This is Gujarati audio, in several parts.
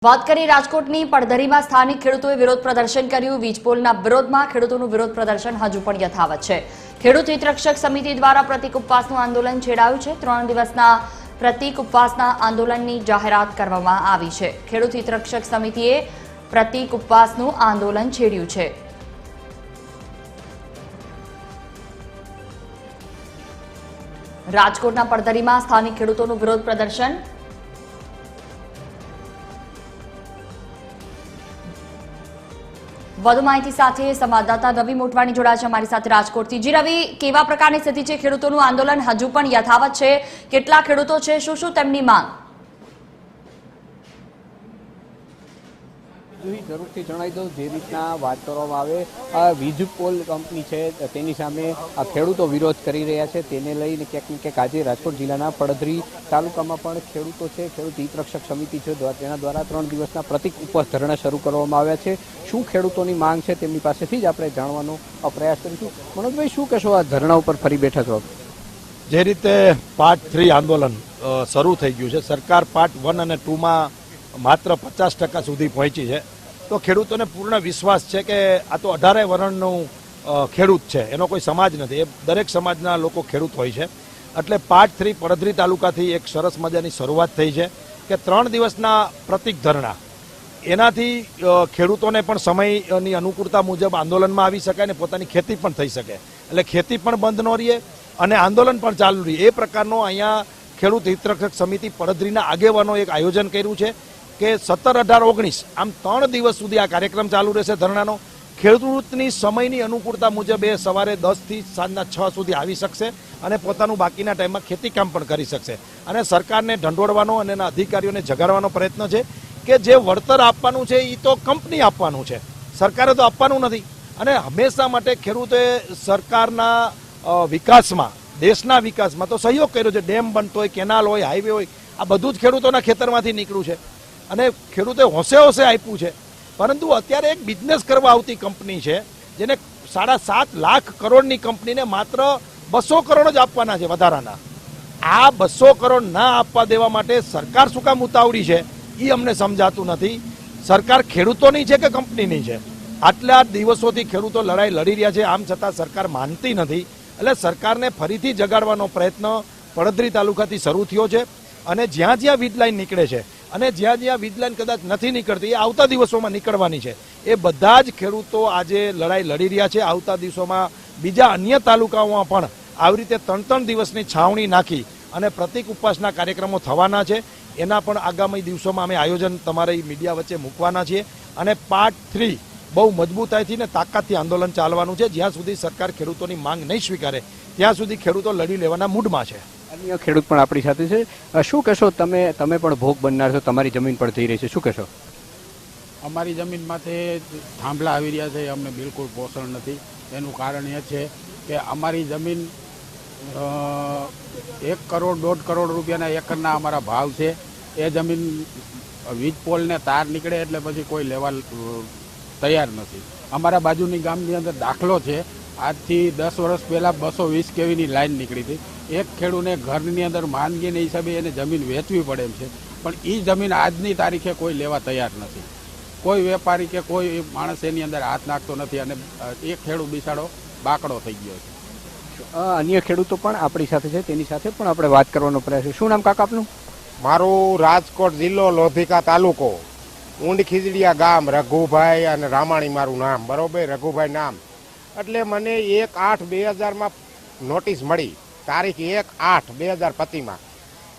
વાત કરીએ રાજકોટની પડધરીમાં સ્થાનિક ખેડૂતોએ વિરોધ પ્રદર્શન કર્યું। વીજપોલના વિરોધમાં ખેડૂતોનું વિરોધ પ્રદર્શન હજુ પણ યથાવત છે। ખેડૂત હિતરક્ષક સમિતિ દ્વારા પ્રતિક ઉપવાસનું આંદોલન છેડાયું છે। 3 દિવસના પ્રતિક ઉપવાસના આંદોલનની જાહેરાત કરવામાં આવી છે। ખેડૂત હિતરક્ષક સમિતિએ પ્રતિક ઉપવાસનું આંદોલન છેડ્યું છે। રાજકોટના પડધરીમાં સ્થાનિક ખેડૂતોનું વિરોધ પ્રદર્શન। વધુ માહિતી સાથે સંવાદદાતા રવિ મોટવાણી જોડાયા છે અમારી સાથે રાજકોટથી। જી રવિ, કેવા પ્રકારની સ્થિતિ છે? ખેડૂતોનું આંદોલન હજુ પણ યથાવત છે? કેટલા ખેડૂતો છે? શું તેમની માંગ? જરૂરથી જણાવી દઉં, જે રીતના વાત કરવામાં આવે, વીજપોલ કંપની છે તેની સામે ખેડૂતો વિરોધ કરી રહ્યા છે। તેને લઈને ક્યાંક ને ક્યાંક આજે રાજકોટ જિલ્લાના પડધરી તાલુકામાં પણ ખેડૂતો છે, ખેડૂત હિતરક્ષક સમિતિ છે, તેના દ્વારા 3 દિવસના પ્રતિક ઉપવાસ ધરણા શરૂ કરવામાં આવ્યા છે। શું ખેડૂતોની માંગ છે તેમની પાસેથી જ આપણે જાણવાનો પ્રયાસ કરીશું। મનોજભાઈ, શું કહેશો? આ ધરણા ઉપર ફરી બેઠા છો? જે રીતે પાર્ટ 3 આંદોલન શરૂ થઈ ગયું છે, સરકાર પાર્ટ 1 અને 2માં માત્ર 50% સુધી પહોંચી છે, તો ખેડૂતોને પૂર્ણ વિશ્વાસ છે કે આ તો 18 વર્ણનું ખેડૂત છે, એનો કોઈ સમાજ નથી, એ દરેક સમાજના લોકો ખેડૂત હોય છે। એટલે પાર્ટ 3 પડધરી તાલુકાથી એક સરસ મજાની શરૂઆત થઈ છે કે 3 દિવસના પ્રતિક ધરણા, એનાથી ખેડૂતોને પણ સમયની અનુકૂળતા મુજબ આંદોલનમાં આવી શકાય ને પોતાની ખેતી પણ થઈ શકે, એટલે ખેતી પણ બંધ ન રહે અને આંદોલન પણ ચાલુ રહે, એ પ્રકારનો અહીંયા ખેડૂત હિતરક્ષક સમિતિ પડધરીના આગેવાનો એક આયોજન કર્યું છે કે 17, 18, 19 આમ 3 દિવસ સુધી આ કાર્યક્રમ ચાલુ રહેશે ધરણાનો। ખેડૂતની સમયની અનુકૂળતા મુજબ એ સવારે 10 થી સાંજના 6 સુધી આવી શકશે અને પોતાનું બાકીના ટાઈમમાં ખેતીકામ પણ કરી શકશે। અને સરકારને ઢંઢોળવાનો અને એના અધિકારીઓને જગાડવાનો પ્રયત્ન છે કે જે વળતર આપવાનું છે એ તો કંપની આપવાનું છે, સરકારે તો આપવાનું નથી। અને હંમેશા માટે ખેડૂતોએ સરકારના વિકાસમાં, દેશના વિકાસમાં તો સહયોગ કર્યો છે। ડેમ બનતો હોય, કેનાલ હોય, હાઈવે હોય, આ બધું જ ખેડૂતોના ખેતરમાંથી નીકળ્યું છે અને ખેડૂતે હોશે હોશે આપ્યું છે। પરંતુ અત્યારે એક બિઝનેસ કરવા આવતી કંપની છે જેને 7.5 લાખ કરોડની કંપનીને માત્ર 200 કરોડ જ આપવાના છે વધારાના। આ 200 કરોડ ના આપવા દેવા માટે સરકાર શું કામ ઉતાવળી છે એ અમને સમજાતું નથી। સરકાર ખેડૂતોની છે કે કંપનીની છે? આટલા દિવસોથી ખેડૂતો લડાઈ લડી રહ્યા છે, આમ છતાં સરકાર માનતી નથી। એટલે સરકારને ફરીથી જગાડવાનો પ્રયત્ન પડધરી તાલુકાથી શરૂ થયો છે અને જ્યાં જ્યાં વીજ લાઈન નીકળે છે અને જ્યાં જ્યાં વીજ લાઈન કદાચ નથી નીકળતી, એ આવતા દિવસોમાં નીકળવાની છે, એ બધા જ ખેડૂતો આજે લડાઈ લડી રહ્યા છે। આવતા દિવસોમાં બીજા અન્ય તાલુકાઓમાં પણ આવી રીતે 3 દિવસની છાવણી નાખી અને પ્રતિક ઉપવાસના કાર્યક્રમો થવાના છે। એના પણ આગામી દિવસોમાં અમે આયોજન તમારી મીડિયા વચ્ચે મૂકવાના છીએ અને પાર્ટ 3 બહુ મજબૂતાઈથી ને તાકાતથી આંદોલન ચાલવાનું છે। જ્યાં સુધી સરકાર ખેડૂતોની માંગ નહીં સ્વીકારે ત્યાં સુધી ખેડૂતો લડી લેવાના મૂડમાં છે। અન્ય ખેડૂત પણ આપણી સાથે છે। શું કહેશો? તમે પણ ભોગ બનનાર છો, તમારી જમીન પર થઈ રહી છે, શું કહેશો? અમારી જમીનમાંથી થાંભલા આવી રહ્યા છે, અમને બિલકુલ પોષણ નથી। એનું કારણ એ છે કે અમારી જમીન 1 કરોડ 1.5 કરોડ રૂપિયાના એકરના અમારા ભાવ છે। એ જમીન વીજપોલને તાર નીકળે એટલે પછી કોઈ લેવા તૈયાર નથી। અમારા બાજુની ગામની અંદર દાખલો છે, આજથી 10 વર્ષ પહેલાં 220 કેવીની લાઈન નીકળી હતી। એક ખેડૂને ઘરની અંદર માંદગીના હિસાબે એને જમીન વેચવી પડે એમ છે, પણ એ જમીન આજની તારીખે કોઈ લેવા તૈયાર નથી। કોઈ વેપારી કે કોઈ માણસ એની અંદર હાથ નાખતો નથી અને એ ખેડૂત બિચારો બાકડો થઈ ગયો છે। અન્ય ખેડૂતો પણ આપણી સાથે છે, તેની સાથે પણ આપણે વાત કરવાનો પ્રયાસ છે। શું નામ કાકા આપનું? મારું રાજકોટ જિલ્લો, લોધિકા તાલુકો, ઊંડ ખીજડીયા ગામ, રઘુભાઈ અને રામાણી મારું નામ, બરોબર, રઘુભાઈ નામ। એટલે મને 1/8/2000માં નોટિસ મળી, તારીખ 1/8/2025માં।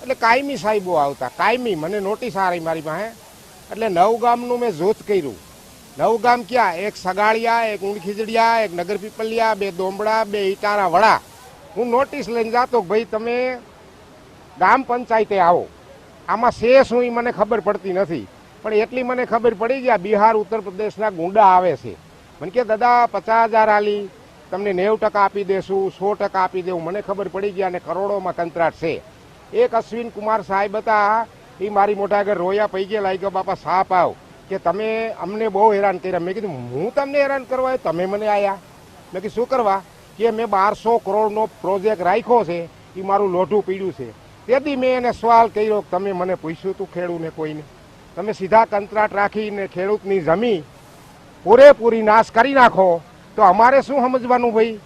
એટલે કાયમી સાહેબો આવતા, કાયમી મને નોટિસ આ રહી મારી પાસે। એટલે 9 ગામનું મેં જૂથ કર્યું। 9 ગામ ક્યાં? એક સગાળિયા, એક ઊંડ ખીજડીયા, એક નગર પીપલિયા, 2 દોંબડા, 2 ઈટારા વડા। હું નોટિસ લઈને જાતો, ભાઈ તમે ગામ પંચાયતે આવો। આમાં છે શું એ મને ખબર પડતી નથી, પણ એટલી મને ખબર પડી ગયા બિહાર, ઉત્તર પ્રદેશના ગુંડા આવે છે। મને કે દાદા 50,000 આલી તમને 90% આપી દેશું, 100% આપી દેવું। મને ખબર પડી ગયા અને કરોડોમાં કંત્રાટ છે। એક અશ્વિન કુમાર સાહેબ હતા, એ મારી મોટા આગળ રોયા પૈ ગયા, લાગ્યો બાપા સાપ આવ કે તમે અમને બહુ હેરાન કર્યા। મેં કીધું હું તમને હેરાન કરવા, તમે મને આવ્યા? મેં કીધું શું કરવા? કે મેં 1200 કરોડનો પ્રોજેક્ટ રાખ્યો છે, એ મારું લોઢું પીડ્યું છે। તેથી મેં એને સવાલ કર્યો, તમે મને પૂછ્યું તું ખેડૂને કોઈને? તમે સીધા કંત્રાટ રાખીને ખેડૂતની જમીન પૂરેપૂરી નાશ કરી નાખો તો અમારે શું સમજવાનું ભાઈ?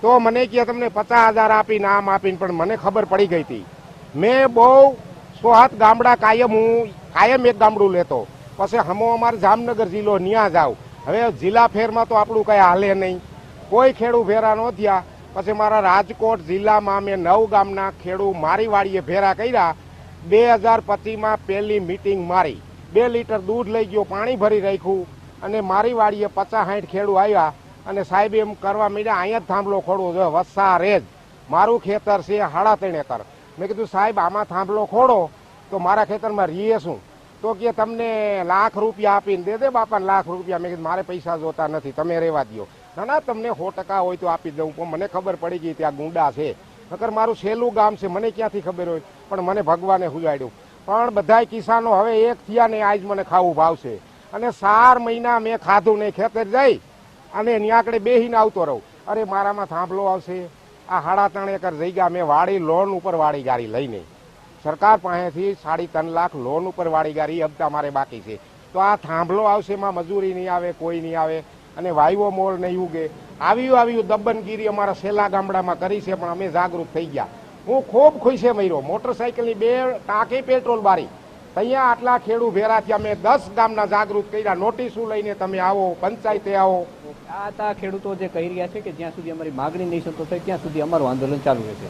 તો મને કે તમને 50,000 આપીને આમ આપીને, પણ મને ખબર પડી ગઈ હતી. મેં બહુ 100 ગામડા કાયમ એક ગામડું લેતો, પછી હમો અમારે જામનગર જિલ્લો ન્યા જાવ. હવે જિલ્લા ફેરમાં તો આપણું કઈ હાલે નહીં, કોઈ ખેડૂત ભેરા ન થયા. પછી મારા રાજકોટ જિલ્લામાં મેં 9 ગામના ખેડૂત મારી વાડીએ ભેરા કર્યા. 2025માં પહેલી મીટિંગ મારી, 2 લીટર દૂધ લઈ ગયો, પાણી ભરી રાખ્યું, અને મારી વાડીએ 50-60 ખેડૂત આવ્યા. અને સાહેબ એમ કરવા માંડ્યા, અહીંયા જ થાંભલો ખોડવો જોઈએ, વસ્સા રેજ મારું ખેતર છે 3.5 એકર. મેં કીધું સાહેબ આમાં થાંભલો ખોડો તો મારા ખેતરમાં રીએ શું? તો કે તમને લાખ રૂપિયા આપીને દે બાપાને લાખ રૂપિયા. મેં કીધું મારે પૈસા જોતા નથી, તમે રહેવા દો. ના તમને 100% હોય તો આપી દઉં. પણ મને ખબર પડી ગઈ ત્યાં ગુંડા છે, નકર મારું સહેલું ગામ છે, મને ક્યાંથી ખબર હોય? પણ મને ભગવાને હુજાડ્યું. પણ બધાય કિસાનો હવે એક થયા ને આજ મને ખાવું ભાવશે. અને 4 મહિના મેં ખાધું નહીં, ખેતર જઈ અને ન્યાકડે બેહીને આવતો રહું. અરે મારામાં થાંભલો આવશે. આ 3.5 એકર જગ્યા મેં વાડી લોન ઉપર વાડી ગાડી લઈને, સરકાર પાસેથી 3.5 લાખ લોન ઉપર વાડી ગાડી હપ્તા મારે બાકી છે. તો આ થાંભલો આવશે, એમાં મજૂરી નહીં આવે, કોઈ નહીં આવે, અને વાયવો મોલ નહીં ઉગે. આવ્યું દબનગીરી અમારા સેલા ગામડામાં કરી છે, પણ અમે જાગૃત થઈ ગયા. હું ખૂબ ખુશી મર્યો. મોટરસાઇકલની 2 ટાંકી પેટ્રોલ બારી, અહીંયા આટલા ખેડૂત ભેરા થયા. મેં 10 ગામના જાગૃત કર્યા. નોટિસો લઈને તમે આવો, પંચાયતે આવો. આ ખેડૂતો જે કહી રહ્યા છે કે જ્યાં સુધી અમારી માગણી નહીં સંતોષ થાય ત્યાં સુધી અમારું આંદોલન ચાલુ રહેશે.